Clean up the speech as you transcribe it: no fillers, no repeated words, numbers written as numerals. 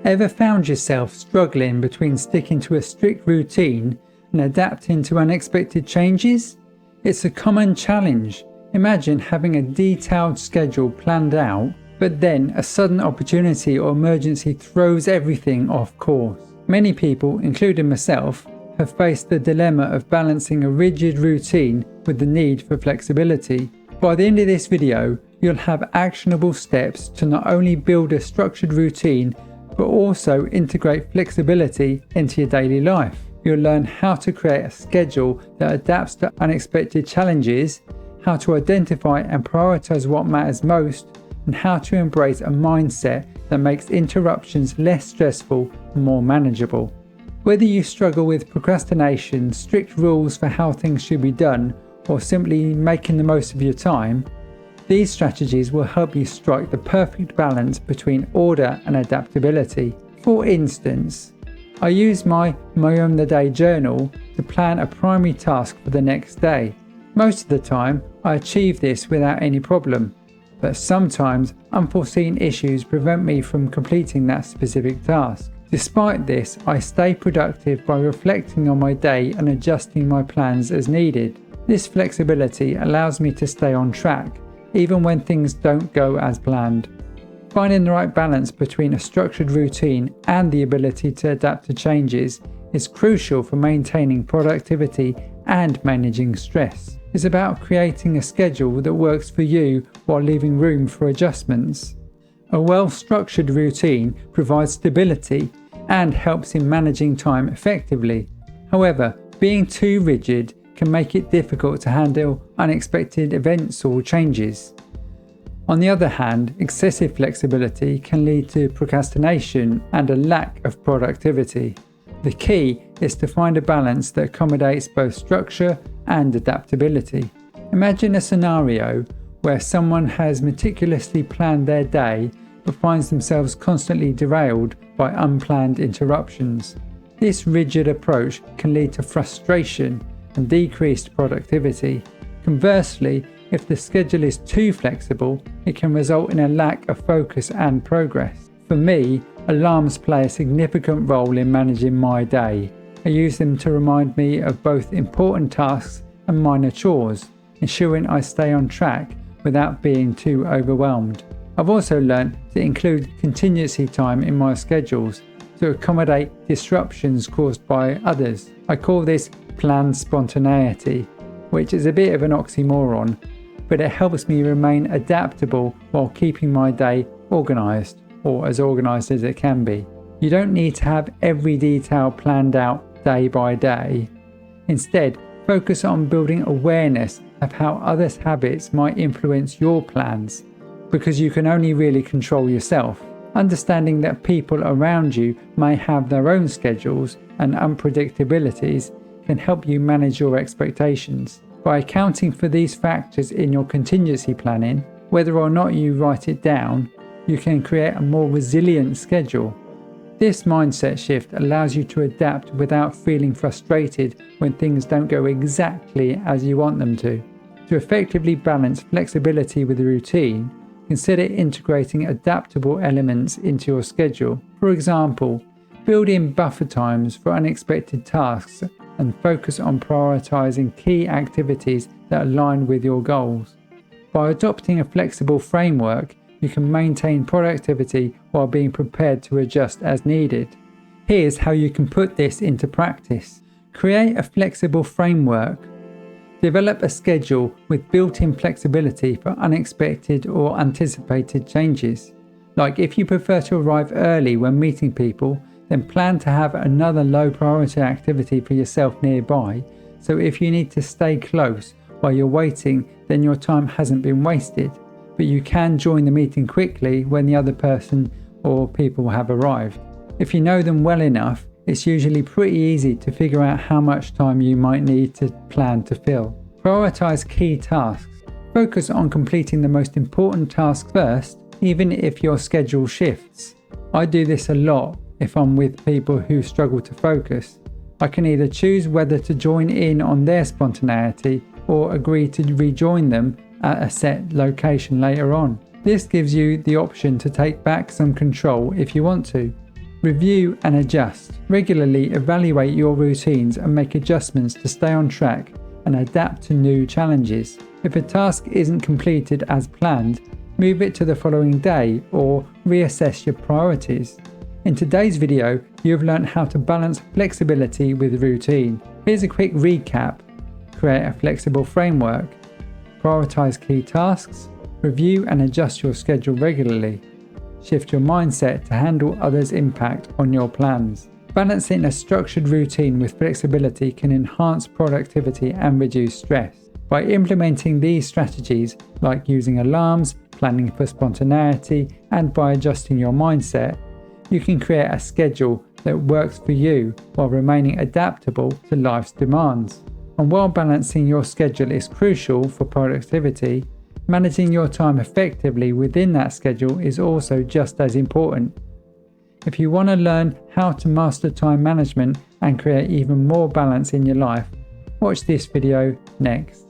Ever found yourself struggling between sticking to a strict routine and adapting to unexpected changes? It's a common challenge. Imagine having a detailed schedule planned out, but then a sudden opportunity or emergency throws everything off course. Many people, including myself, have faced the dilemma of balancing a rigid routine with the need for flexibility. By the end of this video, you'll have actionable steps to not only build a structured routine, but also integrate flexibility into your daily life. You'll learn how to create a schedule that adapts to unexpected challenges, how to identify and prioritize what matters most, and how to embrace a mindset that makes interruptions less stressful and more manageable. Whether you struggle with procrastination, strict rules for how things should be done, or simply making the most of your time, these strategies will help you strike the perfect balance between order and adaptability. For instance, I use my on the day journal to plan a primary task for the next day. Most of the time, I achieve this without any problem, but sometimes unforeseen issues prevent me from completing that specific task. Despite this, I stay productive by reflecting on my day and adjusting my plans as needed. This flexibility allows me to stay on track, even when things don't go as planned. Finding the right balance between a structured routine and the ability to adapt to changes is crucial for maintaining productivity and managing stress. It's about creating a schedule that works for you while leaving room for adjustments. A well-structured routine provides stability and helps in managing time effectively. However, being too rigid can make it difficult to handle unexpected events or changes. On the other hand, excessive flexibility can lead to procrastination and a lack of productivity. The key is to find a balance that accommodates both structure and adaptability. Imagine a scenario where someone has meticulously planned their day but finds themselves constantly derailed by unplanned interruptions. This rigid approach can lead to frustration and decreased productivity. Conversely, if the schedule is too flexible, it can result in a lack of focus and progress. For me, alarms play a significant role in managing my day. I use them to remind me of both important tasks and minor chores, ensuring I stay on track without being too overwhelmed. I've also learned to include contingency time in my schedules to accommodate disruptions caused by others. I call this planned spontaneity, which is a bit of an oxymoron, but it helps me remain adaptable while keeping my day organised, or as organised as it can be. You don't need to have every detail planned out day by day. Instead, focus on building awareness of how others' habits might influence your plans, because you can only really control yourself. Understanding that people around you may have their own schedules and unpredictabilities can help you manage your expectations. By accounting for these factors in your contingency planning, whether or not you write it down, you can create a more resilient schedule. This mindset shift allows you to adapt without feeling frustrated when things don't go exactly as you want them to. To effectively balance flexibility with routine, consider integrating adaptable elements into your schedule. For example, build in buffer times for unexpected tasks and focus on prioritizing key activities that align with your goals. By adopting a flexible framework, you can maintain productivity while being prepared to adjust as needed. Here's how you can put this into practice. Create a flexible framework. Develop a schedule with built-in flexibility for unexpected or anticipated changes. Like if you prefer to arrive early when meeting people, then plan to have another low priority activity for yourself nearby, so if you need to stay close while you're waiting, then your time hasn't been wasted, but you can join the meeting quickly when the other person or people have arrived. If you know them well enough, it's usually pretty easy to figure out how much time you might need to plan to fill. Prioritize key tasks. Focus on completing the most important tasks first, even if your schedule shifts. I do this a lot if I'm with people who struggle to focus. I can either choose whether to join in on their spontaneity or agree to rejoin them at a set location later on. This gives you the option to take back some control if you want to. Review and adjust. Regularly evaluate your routines and make adjustments to stay on track and adapt to new challenges. If a task isn't completed as planned, move it to the following day or reassess your priorities. In today's video, you have learned how to balance flexibility with routine. Here's a quick recap. Create a flexible framework. Prioritize key tasks. Review and adjust your schedule regularly. Shift your mindset to handle others' impact on your plans. Balancing a structured routine with flexibility can enhance productivity and reduce stress. By implementing these strategies, like using alarms, planning for spontaneity, and by adjusting your mindset, you can create a schedule that works for you while remaining adaptable to life's demands. And while balancing your schedule is crucial for productivity, managing your time effectively within that schedule is also just as important. If you want to learn how to master time management and create even more balance in your life, watch this video next.